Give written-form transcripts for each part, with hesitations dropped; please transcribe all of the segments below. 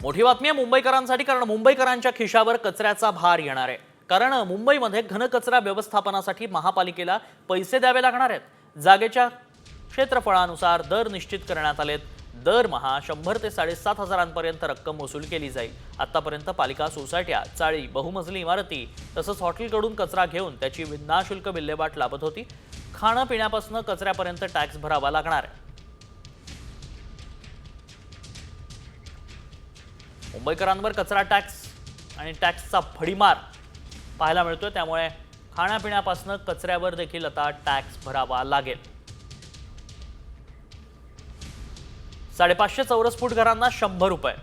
मोठी बातमी आहे मुंबईकरांसाठी, कारण मुंबईकरांच्या खिशावर कचऱ्याचा भार येणार आहे। कारण मुंबईमध्ये घनकचरा व्यवस्थापनासाठी महापालिकेला पैसे द्यावे लागणार आहेत। जागेच्या क्षेत्रफळानुसार दर निश्चित करण्यात आलेत। दरमहा 100 ते 7.5 हजारांपर्यंत रक्कम वसूल केली जाईल। आतापर्यंत पालिका सोसायट्या, चाळी, बहुमजली इमारती तसंच हॉटेलकडून कचरा घेऊन त्याची विनाशुल्क विल्हेवाट लावत होती। खाणं पिण्यापासून कचऱ्यापर्यंत टॅक्स भरावा लागणार आहे। मुंबईकरांवर कचरा टॅक्स आणि टॅक्सचा भडीमार पाहायला मिळतोय, त्यामुळे खाण्यापिण्यापासून कचऱ्यावर देखील आता टॅक्स भरावा लागेल। 550 चौरस फूट घरांना 100 रुपये,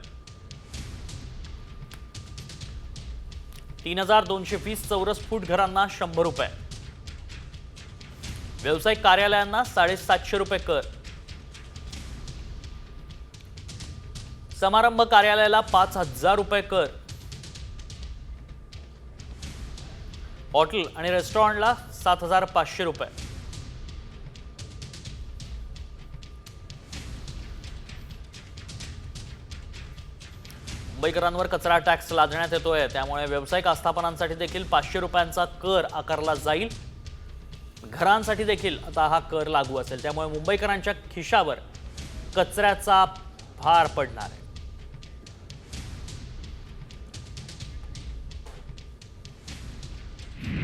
3220 चौरस फूट घरांना 100 रुपये, व्यावसायिक कार्यालयांना 750 रुपये कर, समारंभ कार्यालयाला 5000 रुपये कर, हॉटेल आणि रेस्टॉरंटला 7500 रुपये। मुंबईकरांवर कचरा टॅक्स लादण्यात येतोय, त्यामुळे व्यावसायिक आस्थापनांसाठी देखील 500 रुपयांचा कर आकारला जाईल। घरांसाठी देखील आता हा कर लागू असेल, त्यामुळे मुंबईकरांच्या खिशावर कचऱ्याचा भार पडणार आहे।